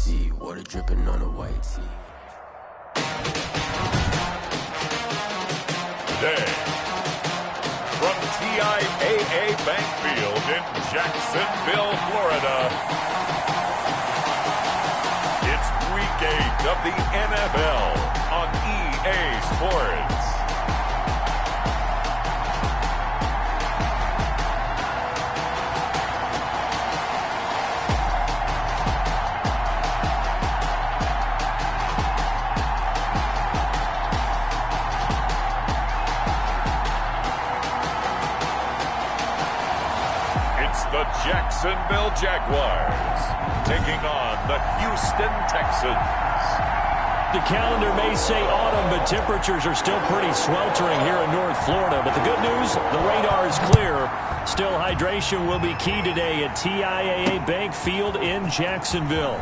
tee, water dripping on a white tee. Today, from TIAA Bank Field in Jacksonville, Florida, it's Week 8 of the NFL on EA Sports. The Jacksonville Jaguars taking on the Houston Texans. The calendar may say autumn, but temperatures are still pretty sweltering here in North Florida. But the good news, the radar is clear. Still, hydration will be key today at TIAA Bank Field in Jacksonville.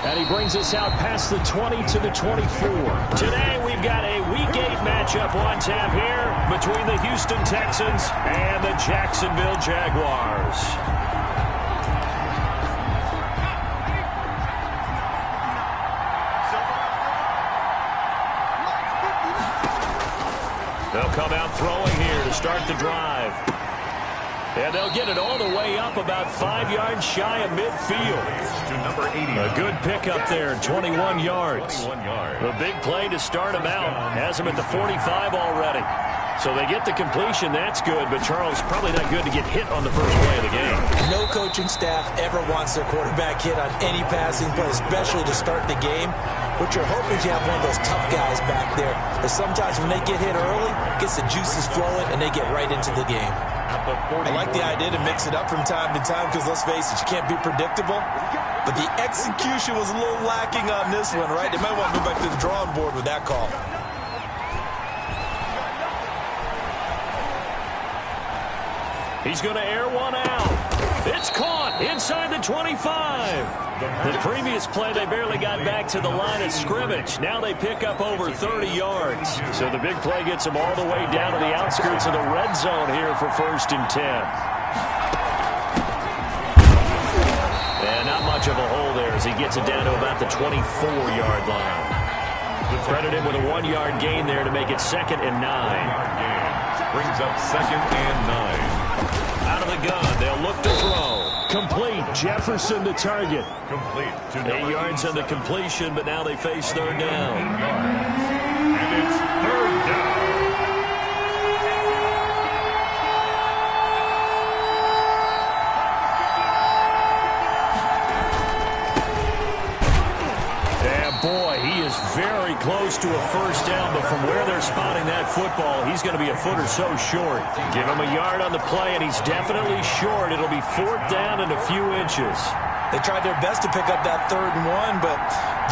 And he brings us out past the 20 to the 24. Today, we've got a Week 8 matchup on tap here between the Houston Texans and the Jacksonville Jaguars. They'll come out throwing here to start the drive. And they'll get it all the way up about 5 yards shy of midfield. To number 80. A good pickup there, 21 yards. The big play to start him out. Has him at the 45 already. So they get the completion. That's good, but Charles, probably not good to get hit on the first play of the game. No coaching staff ever wants their quarterback hit on any passing play, especially to start the game. What you're hoping is you have one of those tough guys back there. But sometimes when they get hit early, it gets the juices flowing, and they get right into the game. I like the idea to mix it up from time to time because, let's face it, you can't be predictable. But the execution was a little lacking on this one, right? They might want to go back to the drawing board with that call. He's going to air one out. It's caught inside the 25. The previous play, they barely got back to the line of scrimmage. Now they pick up over 30 yards. So the big play gets them all the way down to the outskirts of the red zone here for 1st and 10. And not much of a hole there as he gets it down to about the 24-yard line. Credited with a 1-yard gain there to make it 2nd and 9. Brings up 2nd and 9. Out of the gun, they'll look to throw. Complete. Jefferson the target. Complete. To 8 yards on the completion, but now they face 3rd down. And it's 3rd down. Boy, he is very close to a 1st down, but from where they're spotting that football, he's going to be a foot or so short. Give him a yard on the play, and he's definitely short. It'll be 4th down and a few inches. They tried their best to pick up that 3rd and 1, but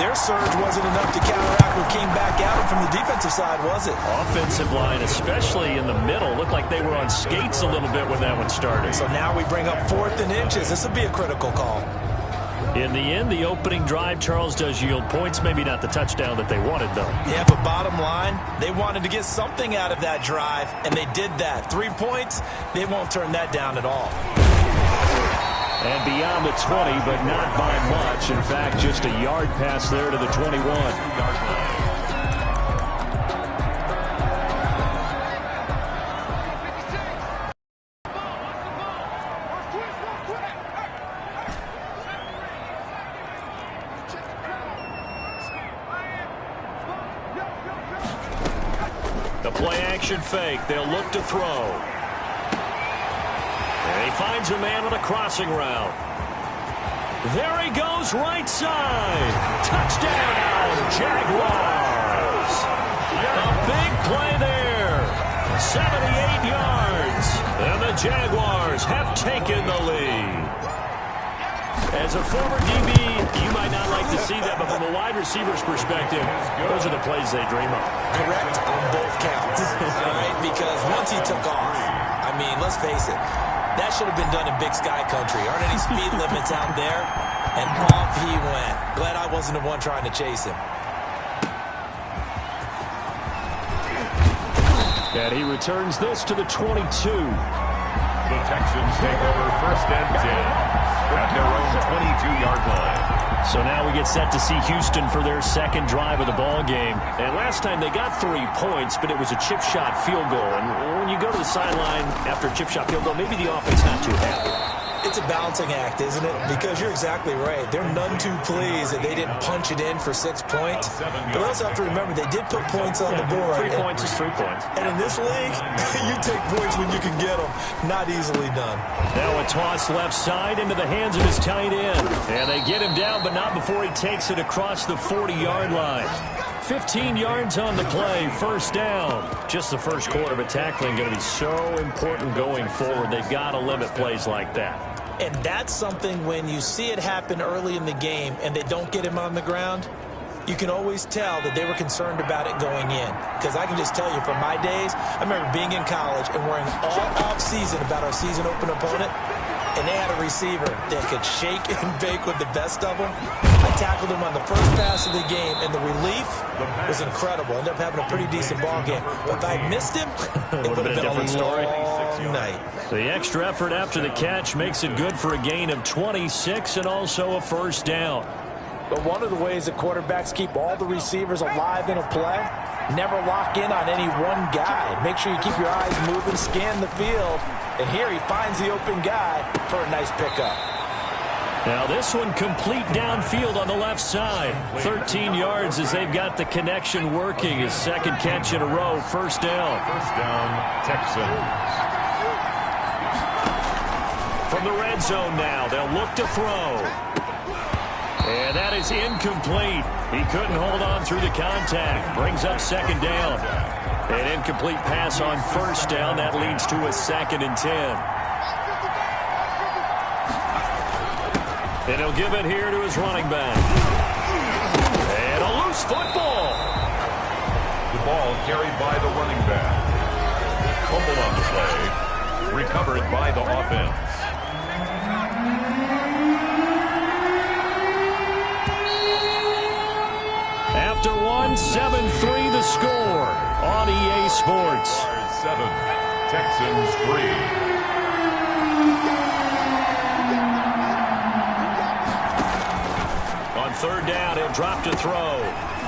their surge wasn't enough to counteract what came back at them from the defensive side, was it? Offensive line, especially in the middle, looked like they were on skates a little bit when that one started. So now we bring up 4th and inches. This would be a critical call. In the end, the opening drive, Charles, does yield points. Maybe not the touchdown that they wanted, though. Yeah, but bottom line, they wanted to get something out of that drive, and they did that. 3 points, they won't turn that down at all. And beyond the 20, but not by much. In fact, just a yard pass there to the 21-yard line. The play-action fake. They'll look to throw. And he finds a man on a crossing route. There he goes, right side. Touchdown, Jaguars. A big play there. 78 yards. And the Jaguars have taken the lead. As a former DB, you might not like to see that, but from a wide receiver's perspective, those are the plays they dream of. Correct on both counts, all right? Because once he took off, I mean, let's face it, that should have been done in Big Sky Country. Aren't any speed limits out there? And off he went. Glad I wasn't the one trying to chase him. And he returns this to the 22. The Texans take over 1st and 10 at their own 22-yard line. So now we get set to see Houston for their second drive of the ball game. And last time they got 3 points, but it was a chip shot field goal. And when you go to the sideline after a chip shot field goal, maybe the offense not too happy. It's a balancing act, isn't it? Because you're exactly right. They're none too pleased that they didn't punch it in for 6 points. But they also have to remember they did put points on the board. 3 points is 3 points. And in this league, you take points when you can get them. Not easily done. Now a toss left side into the hands of his tight end. And they get him down, but not before he takes it across the 40-yard line. 15 yards on the play, first down. Just the first quarter, but tackling going to be so important going forward. They've got to limit plays like that. And that's something when you see it happen early in the game and they don't get him on the ground, you can always tell that they were concerned about it going in. Because I can just tell you from my days, I remember being in college and worrying all off-season about our season open opponent, and they had a receiver that could shake and bake with the best of them. I tackled him on the first pass of the game, and the relief was incredible. Ended up having a pretty decent ball game. But if I missed him, it would have been a different story. Night. The extra effort after the catch makes it good for a gain of 26 and also a first down. But one of the ways that quarterbacks keep all the receivers alive in a play, never lock in on any one guy. Make sure you keep your eyes moving, scan the field. And here he finds the open guy for a nice pickup. Now this one complete downfield on the left side. 13 yards as they've got the connection working. His second catch in a row, first down. First down, Texans. From the red zone now, they'll look to throw. And that is incomplete. He couldn't hold on through the contact. Brings up second down. An incomplete pass on first down. That leads to a 2nd and 10. And he'll give it here to his running back. And a loose football. The ball carried by the running back. Fumble on the play. Recovered by the offense. After 7-3 the score on EA Sports. 7, Texans 3. On third down, he'll drop to throw.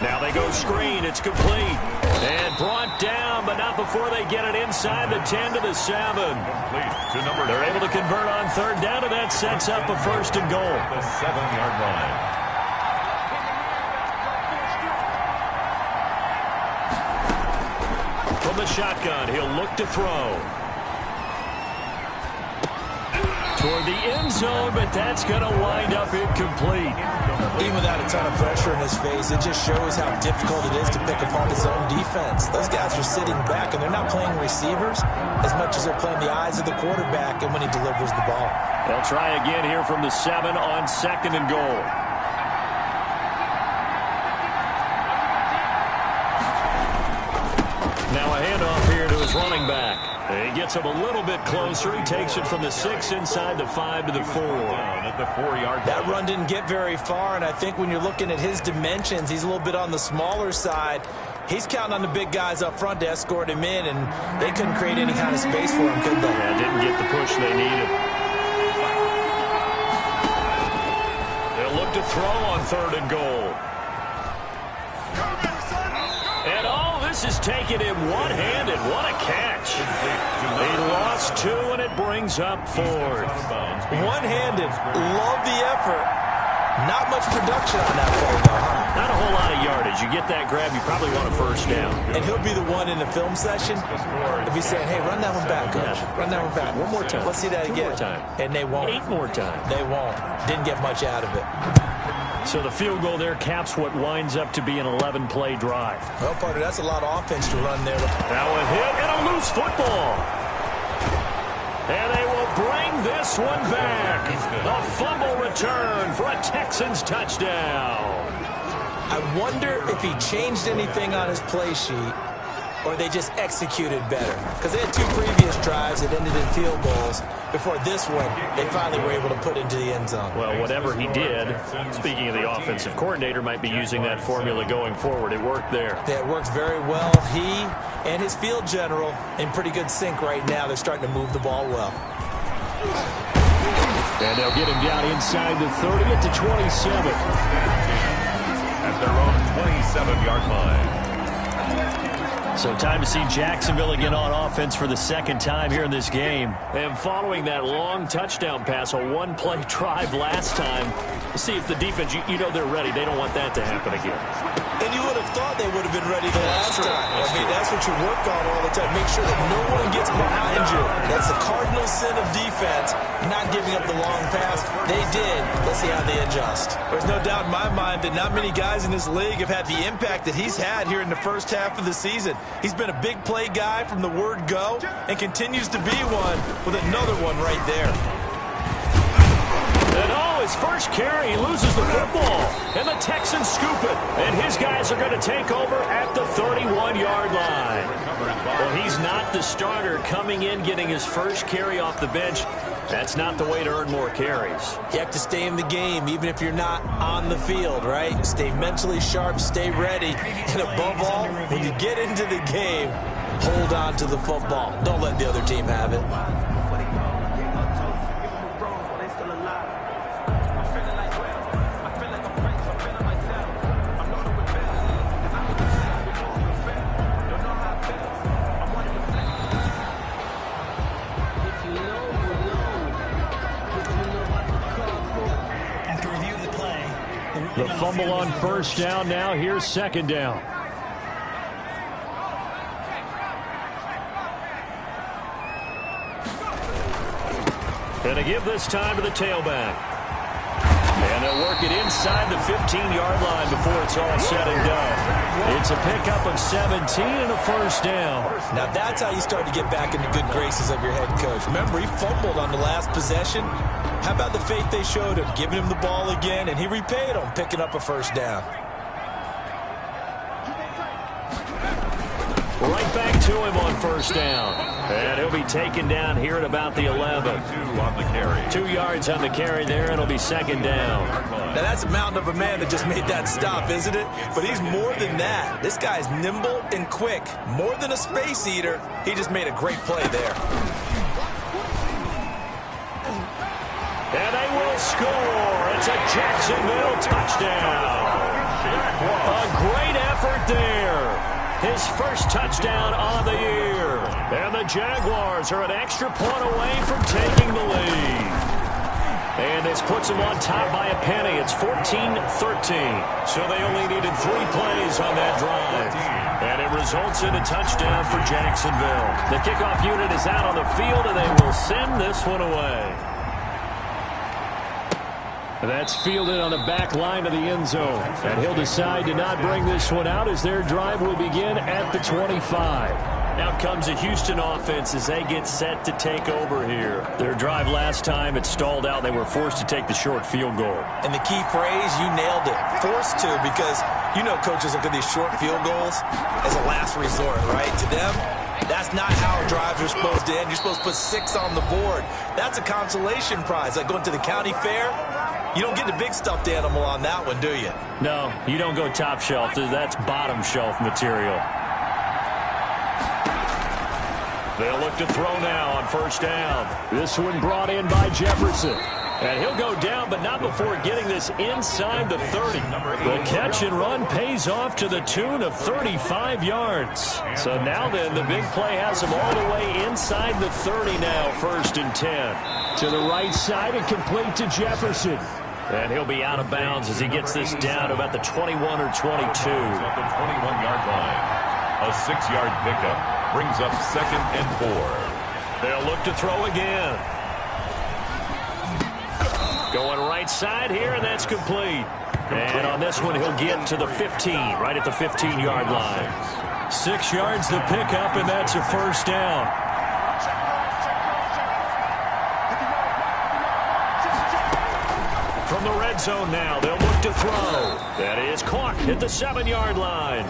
Now they go screen. It's complete. And brought down, but not before they get it inside the 10 to the 7. They're able to convert on third down, and that sets up a 1st and goal. The 7-yard line. From the shotgun, he'll look to throw. Toward the end zone, but that's going to wind up incomplete. Even without a ton of pressure in his face, it just shows how difficult it is to pick apart his own defense. Those guys are sitting back, and they're not playing receivers as much as they're playing the eyes of the quarterback and when he delivers the ball. They'll try again here from the 7 on 2nd and goal. Now a handoff here to his running back. He gets him a little bit closer. He takes it from the 6 inside the 5 to the 4. At the 4-yard line. That run didn't get very far, and I think when you're looking at his dimensions, he's a little bit on the smaller side. He's counting on the big guys up front to escort him in, and they couldn't create any kind of space for him, could they? Yeah, didn't get the push they needed. They'll look to throw on 3rd and goal. And all this is taken in one-handed. What a catch. He lost 2, and it brings up 4th. One-handed. Love the effort. Not much production on that play, though, huh? Not a whole lot of yardage. You get that grab, you probably want a 1st down. And he'll be the one in the film session if he's saying, hey, run that one back, coach. Run that one back. One more time. Let's see that again. 2 more time. And they won't. 8 more times. They won't. Didn't get much out of it. So the field goal there caps what winds up to be an 11-play drive. Well, partner, that's a lot of offense to run there. Now a hit and a loose football. And they will bring this one back. A fumble return for a Texans touchdown. I wonder if he changed anything on his play sheet or they just executed better. Because they had 2 previous drives that ended in field goals. Before this one, they finally were able to put into the end zone. Well, whatever he did, speaking of the offensive coordinator, might be using that formula going forward. It worked there. Yeah, it worked very well. He and his field general in pretty good sync right now. They're starting to move the ball well. And they'll get him down inside the 30 at the 27. At their own 27-yard line. So time to see Jacksonville again on offense for the second time here in this game. And following that long touchdown pass, a one-play drive last time, we'll see if the defense, you know they're ready. They don't want that to happen again. And you would have thought they would have been ready the last time. I mean, that's what you work on all the time. Make sure that no one gets behind you. That's the cardinal sin of defense, not giving up the long pass. They did. Let's see how they adjust. There's no doubt in my mind that not many guys in this league have had the impact that he's had here in the first half of the season. He's been a big play guy from the word go and continues to be one with another one right there. And his first carry, he loses the football. And the Texans scoop it. And his guys are going to take over at the 31-yard line. Well, he's not the starter coming in, getting his first carry off the bench. That's not the way to earn more carries. You have to stay in the game, even if you're not on the field, right? Stay mentally sharp, stay ready. And above all, when you get into the game, hold on to the football. Don't let the other team have it. The fumble on first down now. Here's second down. Gonna give this time to the tailback. And they'll work it inside the 15-yard line before it's all said and done. It's a pickup of 17 and a first down. Now that's how you start to get back in the good graces of your head coach. Remember, he fumbled on the last possession. How about the faith they showed him, giving him the ball again, and he repaid them, picking up a first down. Right back to him on first down. And he'll be taken down here at about the 11. 2 on the carry. 2 yards on the carry there, and it'll be second down. Now that's a mountain of a man that just made that stop, isn't it? But he's more than that. This guy's nimble and quick. More than a space eater, he just made a great play there. And they will score. It's a Jacksonville touchdown. A great effort there. His first touchdown on the year. And the Jaguars are an extra point away from taking the lead. And this puts them on top by a penny. It's 14-13. So they only needed 3 plays on that drive. And it results in a touchdown for Jacksonville. The kickoff unit is out on the field, and they will send this one away. That's fielded on the back line of the end zone. And he'll decide to not bring this one out as their drive will begin at the 25. Out comes the Houston offense as they get set to take over here. Their drive last time, it stalled out. They were forced to take the short field goal. And the key phrase, you nailed it. Forced to, because you know coaches look at these short field goals as a last resort, right? To them, that's not how drives are supposed to end. You're supposed to put 6 on the board. That's a consolation prize. Like going to the county fair, you don't get the big stuffed animal on that one, do you? No, you don't go top shelf. That's bottom shelf material. They'll look to throw now on first down. This one brought in by Jefferson. And he'll go down, but not before getting this inside the 30. The catch and run pays off to the tune of 35 yards. So now then, the big play has him all the way inside the 30 now, first and 10. To the right side and complete to Jefferson. And he'll be out of bounds as he gets this down to about the 21 or 22. At the 21-yard line. A 6-yard pickup brings up second and 4. They'll look to throw again. Going right side here, and that's complete. And on this one, he'll get to the 15, right at the 15-yard line. 6 yards the pickup, and that's a first down. From the red zone now, they'll look to throw. That is caught at the 7-yard line.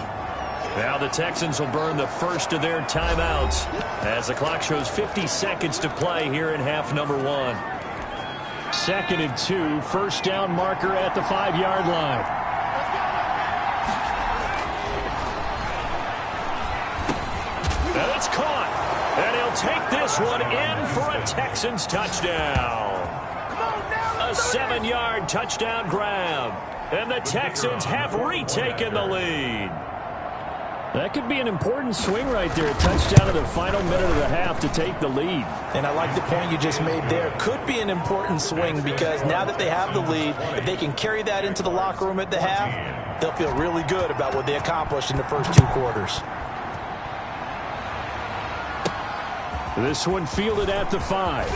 Now the Texans will burn the first of their timeouts as the clock shows 50 seconds to play here in half number 1. Second and 2, first down marker at the 5-yard line. And it's caught. And he'll take this one in for a Texans touchdown. 7-yard touchdown grab. And the Texans have retaken the lead. That could be an important swing right there. A touchdown in the final minute of the half to take the lead. And I like the point you just made there. Could be an important swing because now that they have the lead, if they can carry that into the locker room at the half, they'll feel really good about what they accomplished in the first 2 quarters. This one fielded at the 5.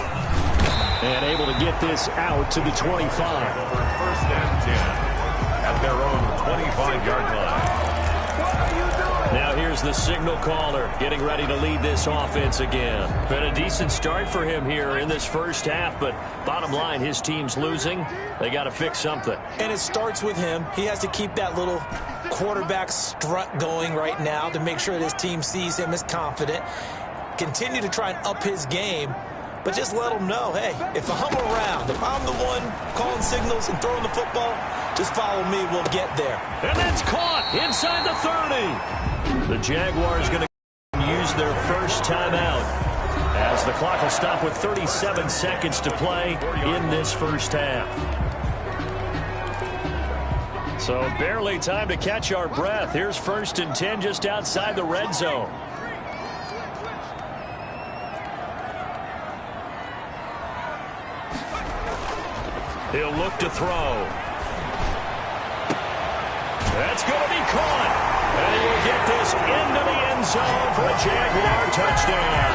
And able to get this out to the 25. First and 10 at their own 25-yard line. Now here's the signal caller getting ready to lead this offense again. Been a decent start for him here in this first half, but bottom line, his team's losing. They got to fix something. And it starts with him. He has to keep that little quarterback strut going right now to make sure that his team sees him as confident. Continue to try and up his game, but just let him know, hey, if I'm around, if I'm the one calling signals and throwing the football, just follow me, we'll get there. And that's caught inside the 30. The Jaguars going to use their first timeout as the clock will stop with 37 seconds to play in this first half. So barely time to catch our breath. Here's 1st and 10 just outside the red zone. He'll look to throw. That's going to be caught. And he will get this into the end zone for a Jaguar touchdown.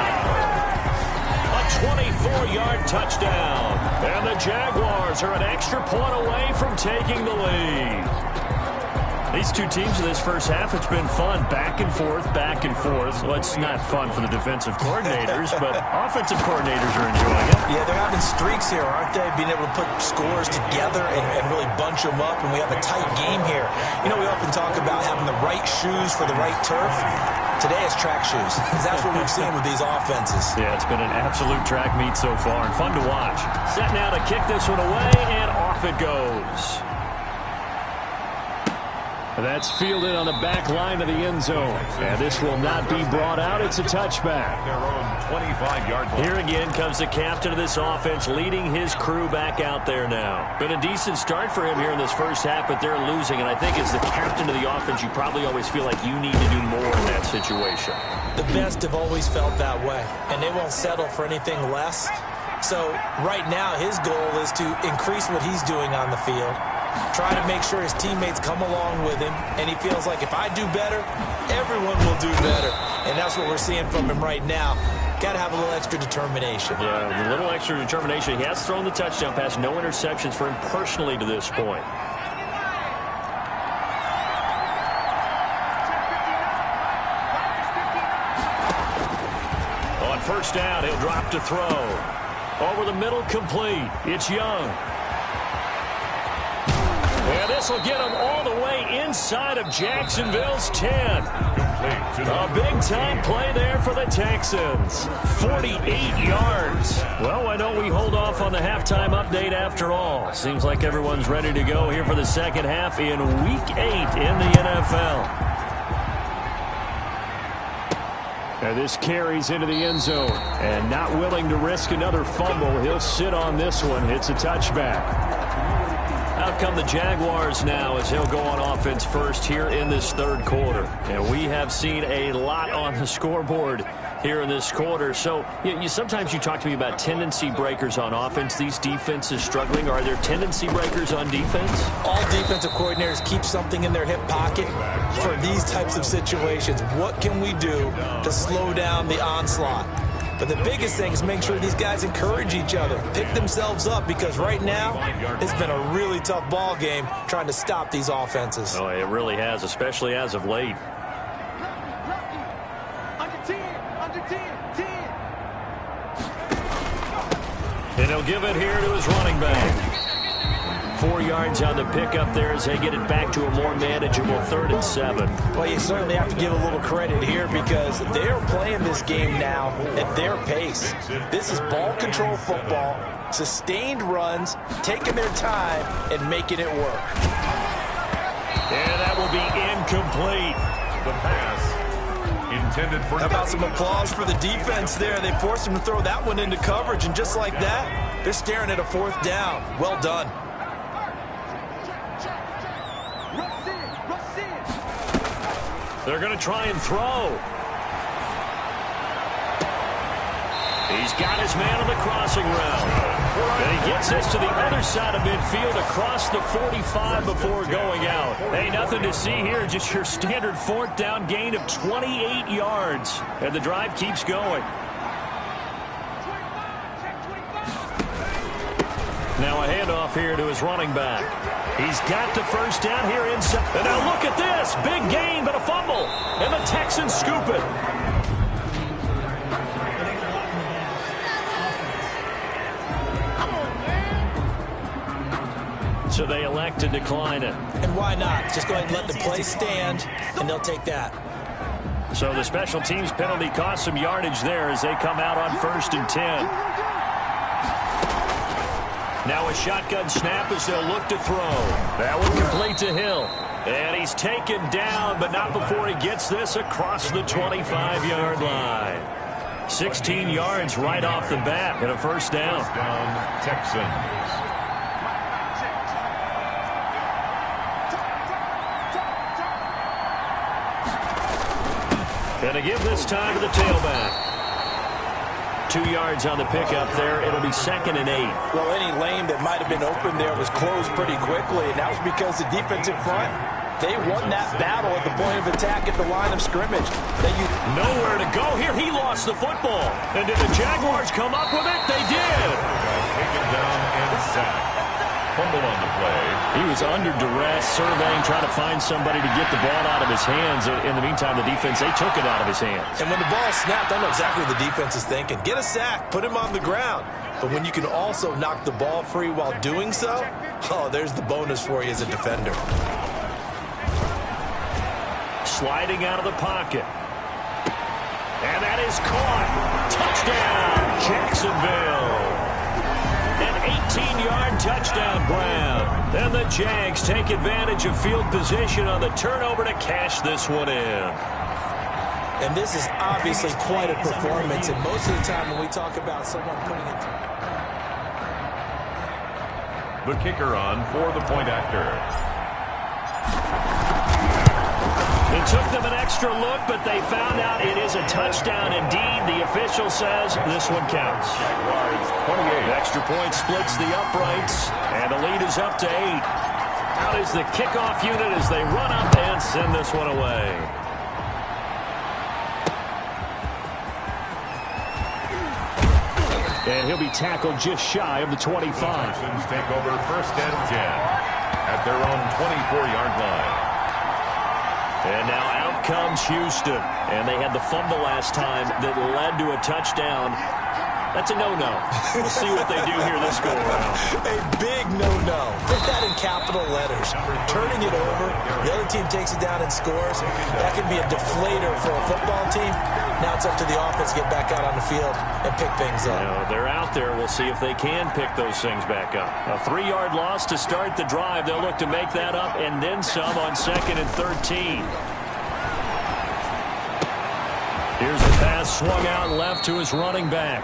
A 24-yard touchdown. And the Jaguars are an extra point away from taking the lead. These two teams in this first half, it's been fun. Back and forth, back and forth. Well, it's not fun for the defensive coordinators, but offensive coordinators are enjoying it. Yeah, they're having streaks here, aren't they? Being able to put scores together and really bunch them up, and we have a tight game here. You know, we often talk about having the right shoes for the right turf. Today it's track shoes. That's what we've seen with these offenses. Yeah, it's been an absolute track meet so far and fun to watch. Set now to kick this one away, and off it goes. That's fielded on the back line of the end zone. And this will not be brought out. It's a touchback. Their own 25-yard line. Here again comes the captain of this offense, leading his crew back out there now. Been a decent start for him here in this first half, but they're losing. And I think as the captain of the offense, you probably always feel like you need to do more in that situation. The best have always felt that way, and they won't settle for anything less. So right now his goal is to increase what he's doing on the field. Try to make sure his teammates come along with him, and he feels like if I do better, everyone will do better. And that's what we're seeing from him right now. Got to have a little extra determination. Yeah, a little extra determination. He has thrown the touchdown pass, no interceptions for him personally to this point. On first down, he'll drop to throw. Over the middle, complete. It's Young. And this will get him all the way inside of Jacksonville's 10. A big-time play there for the Texans. 48 yards. Well, why don't we hold off on the halftime update after all? Seems like everyone's ready to go here for the second half in Week 8 in the NFL. And this carries into the end zone. And not willing to risk another fumble, he'll sit on this one. It's a touchback. Out come the Jaguars now as he'll go on offense first here in this third quarter. And we have seen a lot on the scoreboard here in this quarter. So sometimes you talk to me about tendency breakers on offense. These defenses struggling. Are there tendency breakers on defense? All defensive coordinators keep something in their hip pocket for these types of situations. What can we do to slow down the onslaught? But the biggest thing is make sure these guys encourage each other, pick themselves up, because right now it's been a really tough ball game trying to stop these offenses. Oh, it really has, especially as of late. And he'll give it here to his running back. 4 yards on the pickup there as they get it back to a more manageable 3rd and 7. Well, you certainly have to give a little credit here because they're playing this game now at their pace. This is ball control football, sustained runs, taking their time and making it work. And that will be incomplete. The pass intended for... How about some applause for the defense there? They forced him to throw that one into coverage, and just like that, they're staring at a 4th down. Well done. They're going to try and throw. He's got his man on the crossing route. And he gets this to the other side of midfield across the 45 before going out. Hey, nothing to see here, just your standard 4th down gain of 28 yards. And the drive keeps going. Now a handoff here to his running back. He's got the 1st down here inside. And now look at this. Big gain, but a fumble. And the Texans scoop it. So they elect to decline it. And why not? Just go ahead and let the play stand, and they'll take that. So the special teams penalty cost some yardage there as they come out on 1st and 10. Now a shotgun snap as they'll look to throw. That one complete to Hill. And he's taken down, but not before he gets this across the 25-yard line. 16 yards right off the bat and a 1st down. Texans. And to give this time to the tailback. 2 yards on the pickup there. It'll be 2nd and 8. Well, any lane that might have been open there was closed pretty quickly, and that was because the defensive front, they won that battle at the point of attack at the line of scrimmage. Nowhere to go here. He lost the football. And did the Jaguars come up with it? They did. Taken down and sacked. Fumble on the play. He was under duress, surveying, trying to find somebody to get the ball out of his hands. In the meantime, the defense, they took it out of his hands. And when the ball snapped, I know exactly what the defense is thinking. Get a sack, put him on the ground. But when you can also knock the ball free while doing so, oh, there's the bonus for you as a defender. Sliding out of the pocket. And that is caught. Touchdown, Jacksonville. An 18-yard touchdown grab. And the Jags take advantage of field position on the turnover to cash this one in. And this is obviously quite a performance. And most of the time when we talk about someone putting it... The kicker on for the point after. It took them an extra look, but they found out it is a touchdown indeed. The official says this one counts. Jaguars 28. The extra point splits the uprights, and the lead is up to 8. Out is the kickoff unit as they run up and send this one away. And he'll be tackled just shy of the 25. Texans take over 1st and 10 at their own 24-yard line. And now out comes Houston. And they had the fumble last time that led to a touchdown. That's a no-no. We'll see what they do here this go-around. A big no-no. Put that in capital letters. Turning it over, the other team takes it down and scores. That can be a deflator for a football team. Now it's up to the offense to get back out on the field and pick things up. You know, they're out there. We'll see if they can pick those things back up. A 3-yard loss to start the drive. They'll look to make that up and then some on 2nd and 13. Here's the pass swung out left to his running back.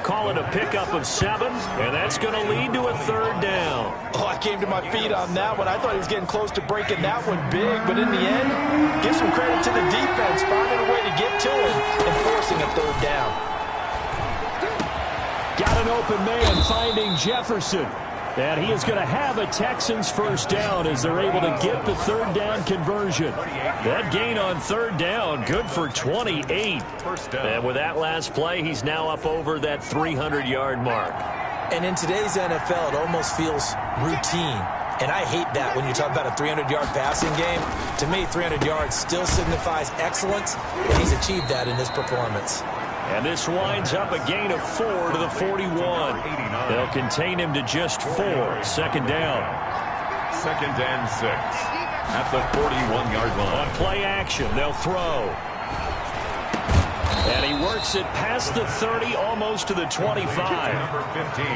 Call it a pickup of 7, and that's going to lead to a 3rd down. Oh, I came to my feet on that one. I thought he was getting close to breaking that one big, but in the end, give some credit to the defense, finding a way to get to him and forcing a 3rd down. Got an open man finding Jefferson. And he is going to have a Texans 1st down as they're able to get the 3rd down conversion. That gain on 3rd down, good for 28. And with that last play, he's now up over that 300-yard mark. And in today's NFL, it almost feels routine. And I hate that when you talk about a 300-yard passing game. To me, 300 yards still signifies excellence, and he's achieved that in this performance. And this winds up a gain of 4 to the 41. They'll contain him to just 4. 2nd down. 2nd and 6 at the 41-yard line. On play action, they'll throw. And he works it past the 30, almost to the 25. Number 15.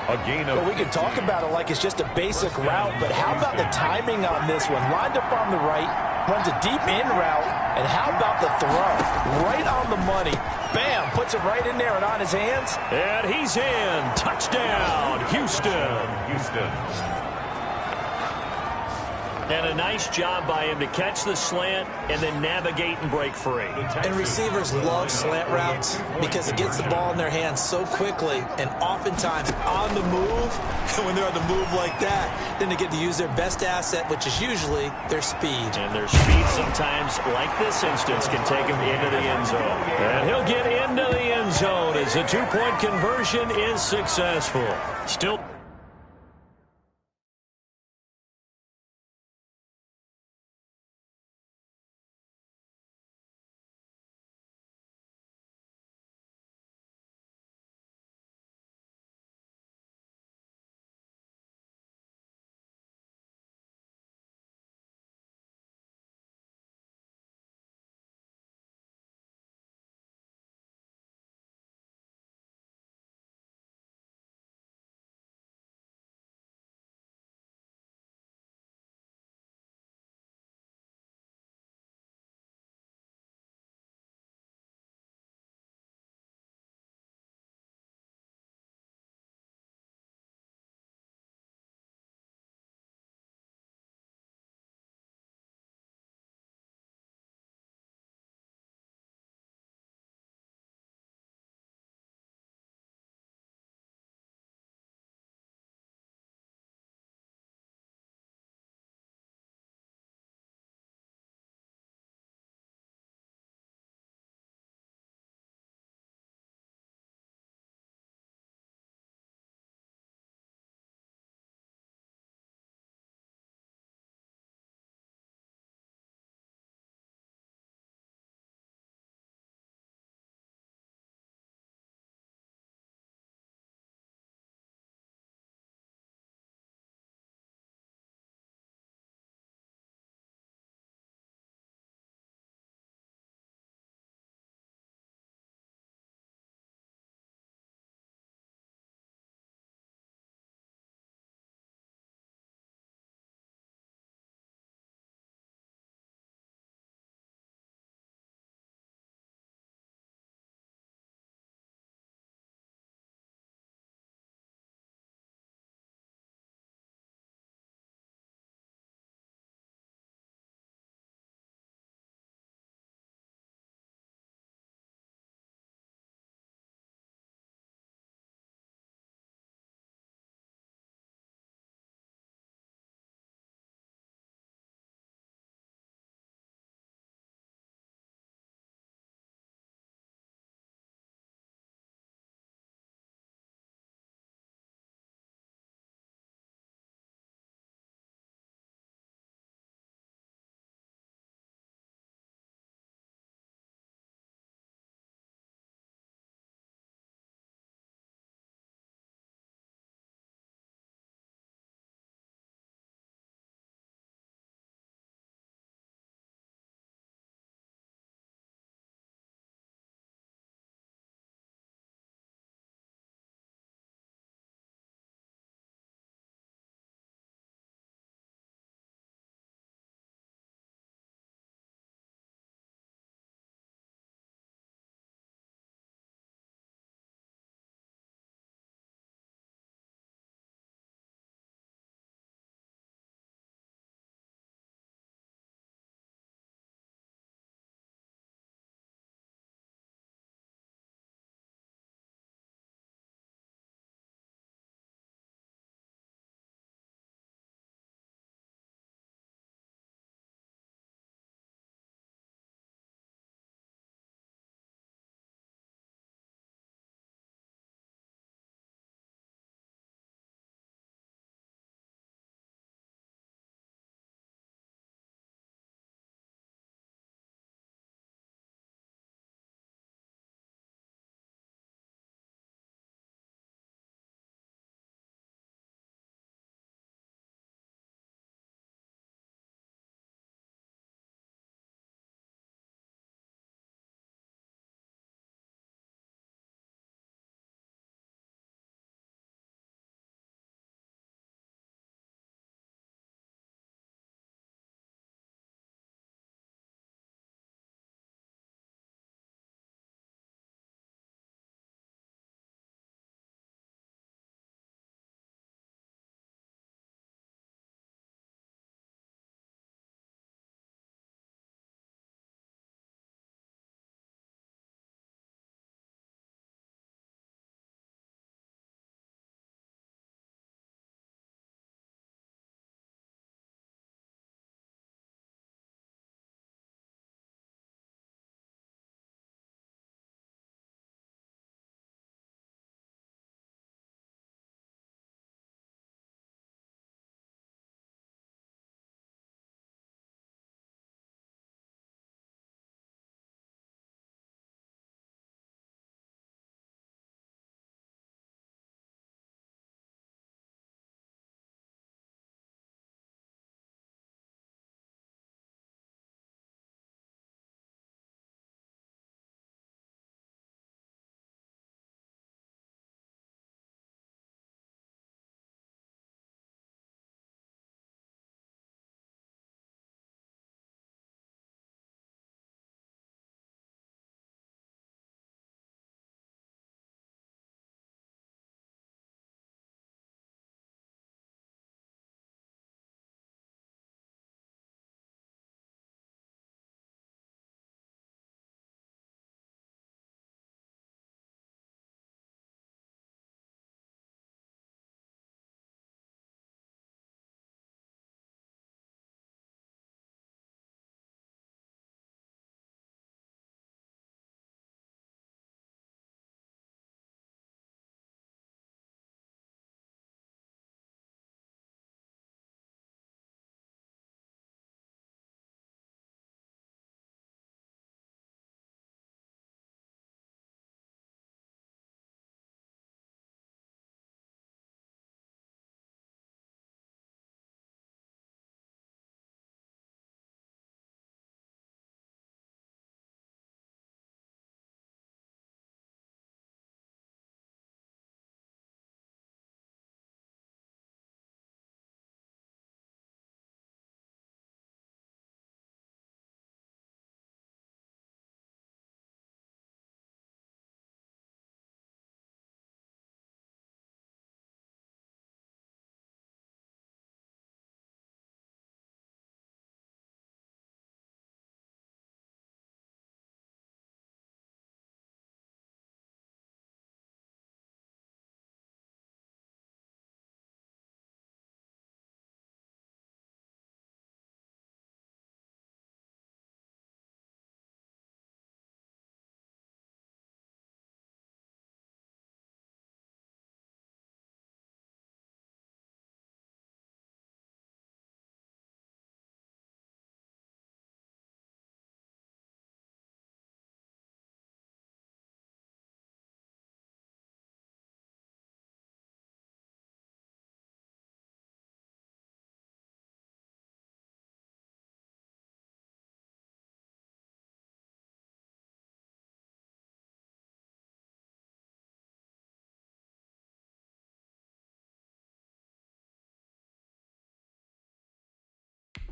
A gain of... Well, we can talk about it like it's just a basic route, but how about the timing on this one? Lined up on the right, runs a deep in route, And how about the throw? Right on the money. Bam, puts it right in there and on his hands. And he's in. Touchdown, Houston. And a nice job by him to catch the slant and then navigate and break free. And receivers love slant routes because it gets the ball in their hands so quickly and oftentimes on the move. And when they're on the move like that, then they get to use their best asset, which is usually their speed. And their speed sometimes, like this instance, can take him into the end zone. And he'll get into the end zone as the two-point conversion is successful. Still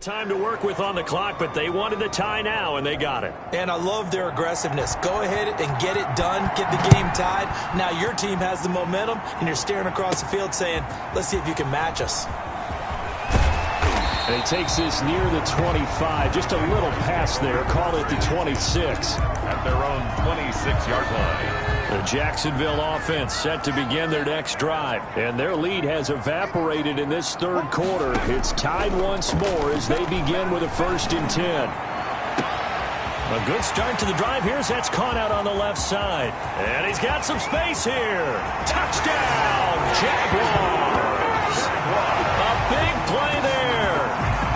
Time to work with on the clock, but they wanted the tie now, and they got it. And I love their aggressiveness. Go ahead and get it done, get the game tied. Now your team has the momentum, and you're staring across the field saying, let's see if you can match us. And he takes this near the 25. Just a little pass there. Call it the 26. At their own 26-yard line. The Jacksonville offense set to begin their next drive. And their lead has evaporated in this third quarter. It's tied once more as they begin with a 1st and 10. A good start to the drive here as that's caught out on the left side. And he's got some space here. Touchdown, Jaguars. A big play there.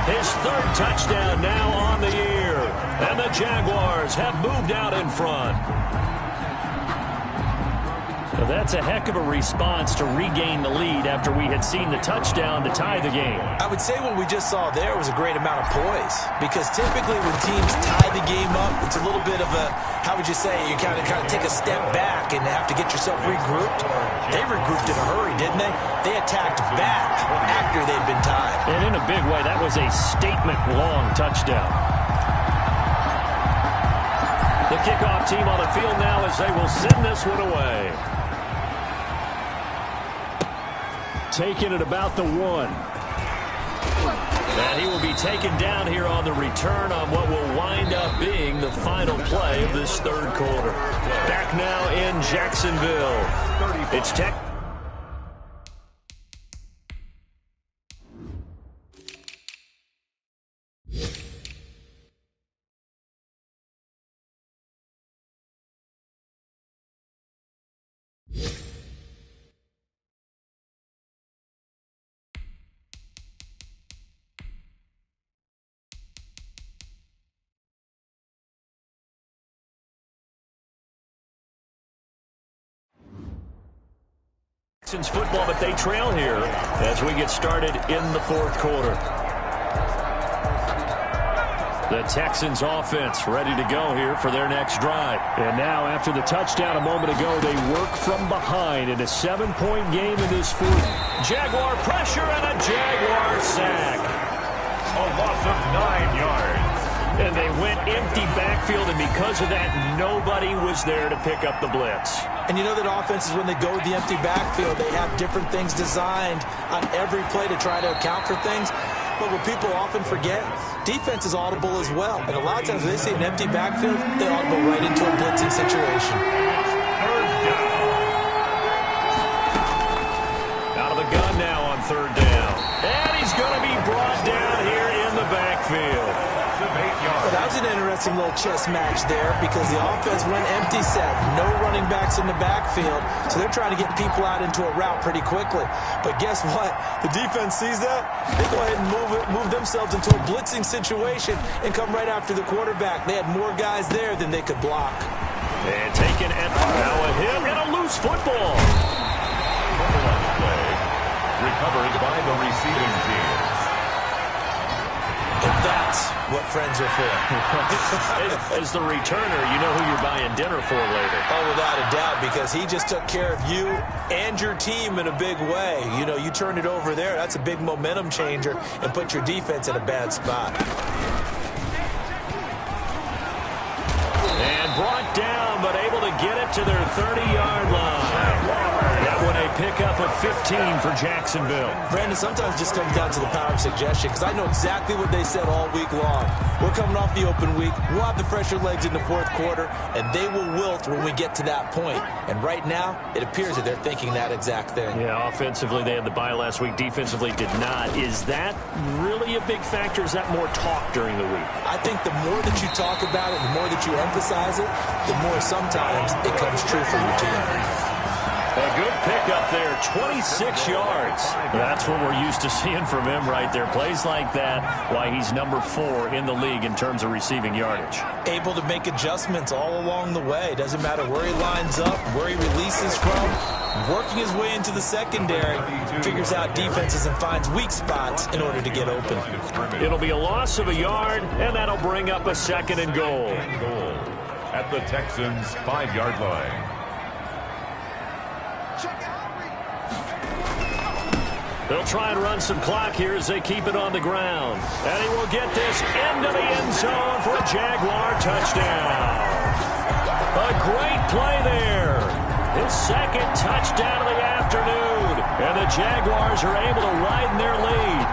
His 3rd touchdown now on the year. And the Jaguars have moved out in front. Well, that's a heck of a response to regain the lead after we had seen the touchdown to tie the game. I would say what we just saw there was a great amount of poise, because typically when teams tie the game up, it's a little bit of a, how would you say, you kind of take a step back and have to get yourself regrouped. They regrouped in a hurry, didn't they? They attacked back after they'd been tied. And in a big way, that was a statement-long touchdown. The kickoff team on the field now as they will send this one away. Taking it about the 1. And he will be taken down here on the return on what will wind up being the final play of this third quarter. Back now in Jacksonville. It's Tech. Football, but they trail here as we get started in the 4th quarter. The Texans offense ready to go here for their next drive. And now after the touchdown a moment ago, they work from behind in a 7-point game in this 4th. Jaguar pressure and a Jaguar sack. A loss of 9 yards. And they went empty backfield, and because of that, nobody was there to pick up the blitz. And you know that offenses, when they go with the empty backfield, they have different things designed on every play to try to account for things. But what people often forget, defense is audible as well. And a lot of times when they see an empty backfield, they audible right into a blitzing situation. Out of the gun now on 3rd down. And he's going to be brought down here in the backfield. But that was an interesting little chess match there, because the offense went empty set. No running backs in the backfield, so they're trying to get people out into a route pretty quickly. But guess what? The defense sees that. They go ahead and move themselves into a blitzing situation and come right after the quarterback. They had more guys there than they could block. And taken at now a hit and a loose football. Recovered by the receiving team. And that's what friends are for. As the returner, you know who you're buying dinner for later. Oh, without a doubt, because he just took care of you and your team in a big way. You know, you turn it over there, that's a big momentum changer, and put your defense in a bad spot. And brought down, but able to get it to their 30-yard line. That one a pickup of 15 for Jacksonville. Brandon, sometimes it just comes down to the power of suggestion, because I know exactly what they said all week long. We're coming off the open week. We'll have the fresher legs in the 4th quarter, and they will wilt when we get to that point. And right now, it appears that they're thinking that exact thing. Yeah, offensively, they had the bye last week. Defensively, did not. Is that really a big factor? Is that more talk during the week? I think the more that you talk about it, the more that you emphasize it, the more sometimes it comes true for your team. A good pickup there, 26 yards. That's what we're used to seeing from him right there. Plays like that, why he's number 4 in the league in terms of receiving yardage. Able to make adjustments all along the way. Doesn't matter where he lines up, where he releases from. Working his way into the secondary, figures out defenses and finds weak spots in order to get open. It'll be a loss of a yard, and that'll bring up a 2nd and goal. At the Texans' 5-yard line. They'll try and run some clock here as they keep it on the ground. And he will get this into the end zone for a Jaguar touchdown. A great play there. His second touchdown of the afternoon. And the Jaguars are able to widen their lead.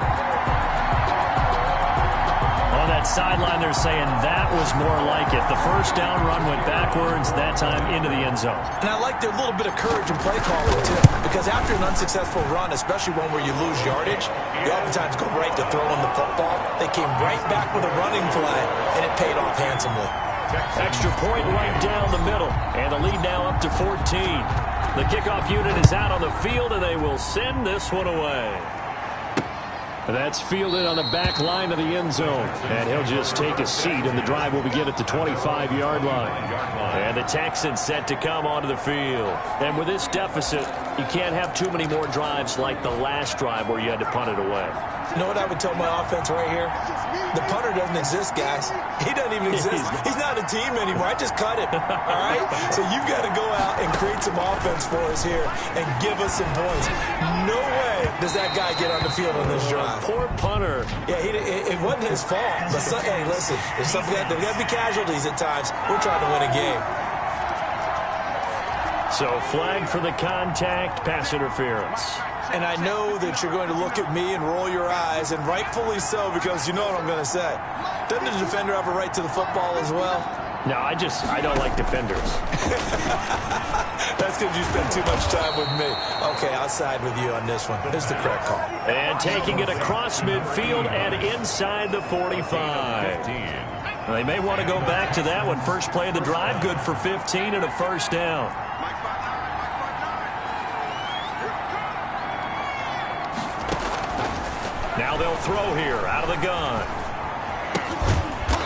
On that sideline, they're saying that was more like it. The first down run went backwards, that time into the end zone. And I like their little bit of courage in play calling, too. Because after an unsuccessful run, especially one where you lose yardage, you oftentimes go right to throwing the football. They came right back with a running play, and it paid off handsomely. Extra point right down the middle. And the lead now up to 14. The kickoff unit is out on the field, and they will send this one away. That's fielded on the back line of the end zone. And he'll just take a seat, and the drive will begin at the 25-yard line. And the Texans set to come onto the field. And with this deficit, you can't have too many more drives like the last drive where you had to punt it away. You know what I would tell my offense right here? The punter doesn't exist, guys. He doesn't even exist. He's not a team anymore. I just cut him. All right? So you've got to go out and create some offense for us here and give us some points. No way does that guy get on the field on this drive. Poor punter. Yeah, it wasn't his fault. But hey, listen, there's got to be casualties at times. We're trying to win a game. So flag for the contact, pass interference. And I know that you're going to look at me and roll your eyes, and rightfully so, because you know what I'm going to say. Doesn't the defender have a right to the football as well? No, I don't like defenders. That's because you spend too much time with me. Okay, I'll side with you on this one. It's the correct call. And taking it across midfield and inside the 45. They may want to go back to that one. First play of the drive, good for 15 and a first down. Now they'll throw here out of the gun.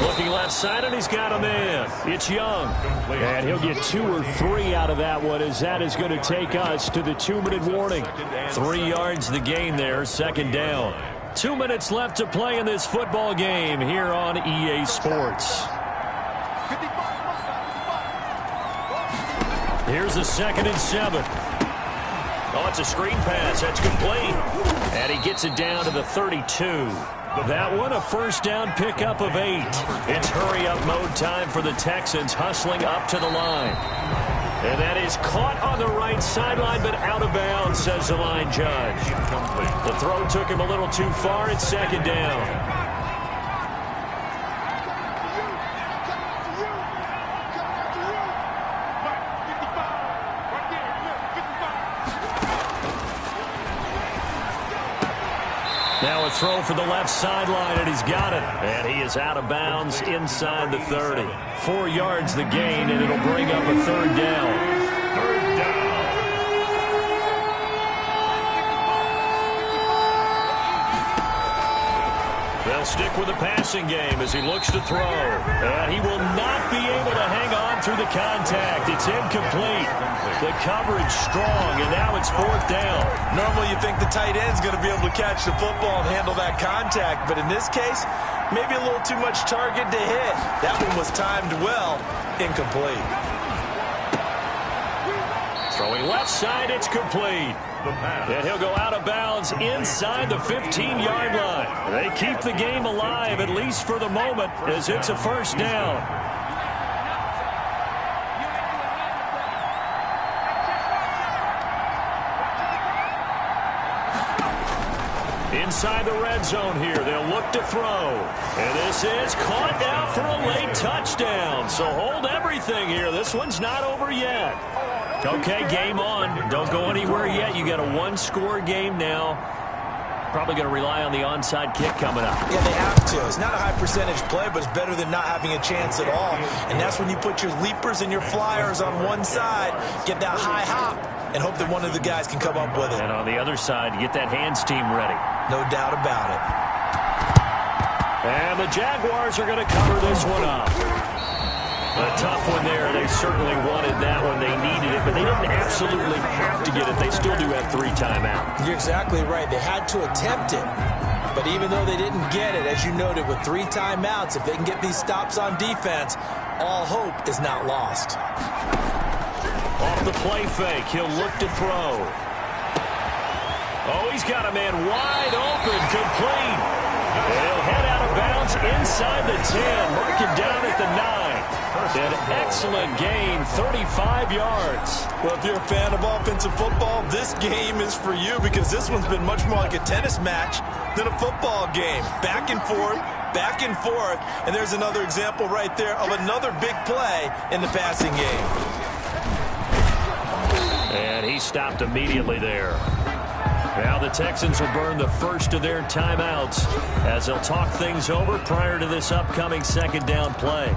Looking left side, and he's got him in. It's Young. And he'll get 2 or 3 out of that one, as that is going to take us to the 2-minute warning. 3 yards the gain there, second down. 2 minutes left to play in this football game here on EA Sports. Here's a 2nd and 7. Oh, it's a screen pass. That's complete. And he gets it down to the 32. That one, a first down pickup of 8. It's hurry-up mode time for the Texans, hustling up to the line. And that is caught on the right sideline, but out of bounds, says the line judge. The throw took him a little too far. It's second down. Now a throw for the left sideline, and he's got it. And he is out of bounds inside the 30. 4 yards the gain, and it'll bring up a third down. They'll stick with the passing game as he looks to throw. And he will not be able to hang on through the contact. It's incomplete. The coverage strong, and now it's 4th down. Normally you think the tight end's going to be able to catch the football and handle that contact, but in this case, maybe a little too much target to hit. That one was timed well. Incomplete. Throwing left side, it's complete. And he'll go out of bounds inside the 15-yard line. They keep the game alive, at least for the moment, as it's a first down. Inside the red zone here, they'll look to throw. And this is caught now for a late touchdown. So hold everything here. This one's not over yet. Okay, game on. Don't go anywhere yet. You got a 1-score game now. Probably going to rely on the onside kick coming up. Yeah, they have to. It's not a high percentage play, but it's better than not having a chance at all. And that's when you put your leapers and your flyers on one side, get that high hop, and hope that one of the guys can come up with it. And on the other side, get that hands team ready. No doubt about it. And the Jaguars are going to cover this one up. A tough one there. They certainly wanted that one. They needed it, but they didn't absolutely have to get it. They still do have 3 timeouts. You're exactly right. They had to attempt it. But even though they didn't get it, as you noted, with 3 timeouts, if they can get these stops on defense, all hope is not lost. Off the play fake, he'll look to throw. Oh, Oh, he's got a man wide open, complete. And he'll head out of bounds inside the 10, mark it down at the 9. An excellent gain, 35 yards. Well, if you're a fan of offensive football, this game is for you because this one's been much more like a tennis match than a football game. Back and forth, and there's another example right there of another big play in the passing game. And he stopped immediately there. Now the Texans will burn the first of their timeouts as they'll talk things over prior to this upcoming second down play.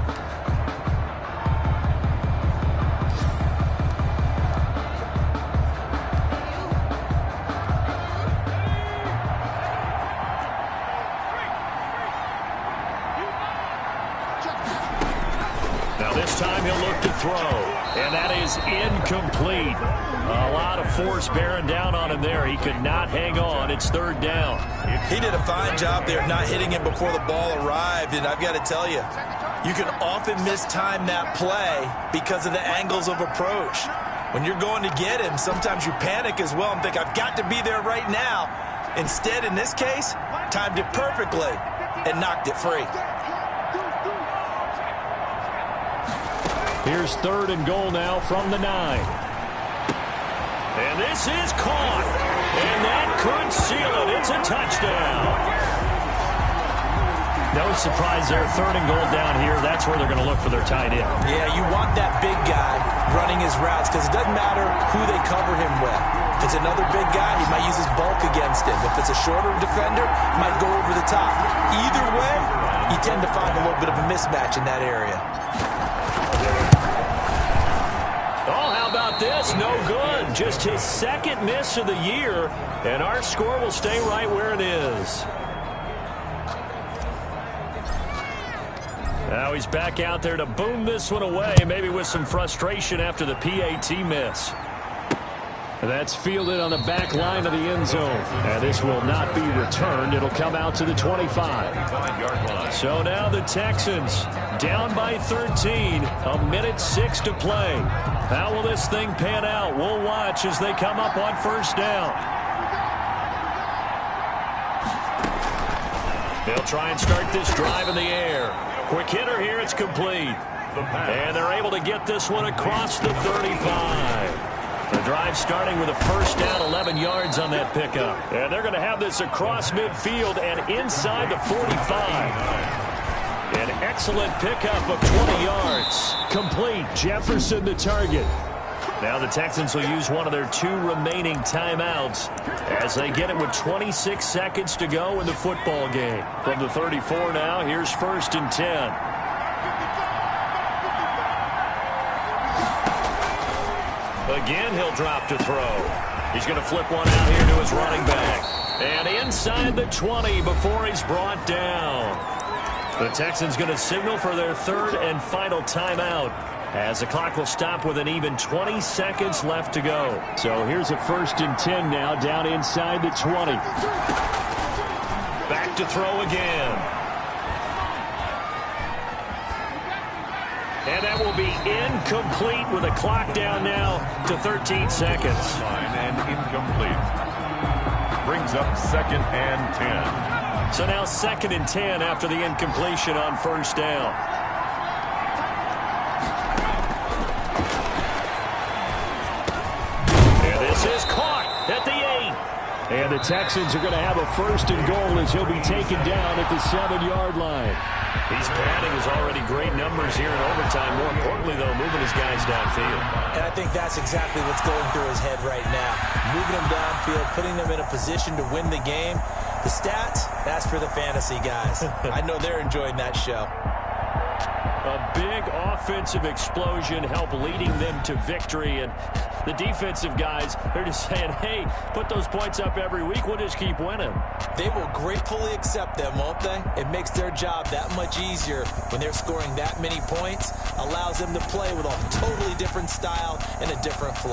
Now this time he'll look to throw, and that is incomplete. A lot of force bearing down on him there. He could not hang on. It's third down. He did a fine job there not hitting him before the ball arrived, and I've got to tell you, you can often mistime that play because of the angles of approach. When you're going to get him, sometimes you panic as well and think, I've got to be there right now. Instead, in this case, timed it perfectly and knocked it free. Here's third and goal now from the 9. And this is caught. And that could seal it. It's a touchdown. No surprise there. Third and goal down here. That's where they're going to look for their tight end. Yeah, you want that big guy running his routes because it doesn't matter who they cover him with. If it's another big guy, he might use his bulk against him. If it's a shorter defender, he might go over the top. Either way, you tend to find a little bit of a mismatch in that area. Oh, how about this? No good. Just his second miss of the year, and our score will stay right where it is. Now he's back out there to boom this one away, maybe with some frustration after the PAT miss. That's fielded on the back line of the end zone. And this will not be returned. It'll come out to the 25. So now the Texans down by 13. A minute 6 to play. How will this thing pan out? We'll watch as they come up on first down. They'll try and start this drive in the air. Quick hitter here. It's complete. And they're able to get this one across the 35. The drive starting with a first down, 11 yards on that pickup. And they're going to have this across midfield and inside the 45. An excellent pickup of 20 yards. Complete. Jefferson the target. Now the Texans will use one of their 2 remaining timeouts as they get it with 26 seconds to go in the football game. From the 34 now, here's first and 10. Again, he'll drop to throw. He's going to flip one out here to his running back. And inside the 20 before he's brought down. The Texans going to signal for their third and final timeout as the clock will stop with an even 20 seconds left to go. So here's a first and 10 now down inside the 20. Back to throw again. And that will be incomplete with a clock down now to 13 seconds. And incomplete. Brings up second and 10. So now second and 10 after the incompletion on first down. And this is caught at the 8. And the Texans are going to have a first and goal as he'll be taken down at the 7-yard line. He's padding his already great numbers here in overtime. More importantly, though, moving his guys downfield. And I think that's exactly what's going through his head right now. Moving them downfield, putting them in a position to win the game. The stats, that's for the fantasy guys. I know they're enjoying that show. A big offensive explosion helped leading them to victory. And the defensive guys, they're just saying, hey, put those points up every week. We'll just keep winning. They will gratefully accept them, won't they? It makes their job that much easier when they're scoring that many points. Allows them to play with a totally different style and a different flow.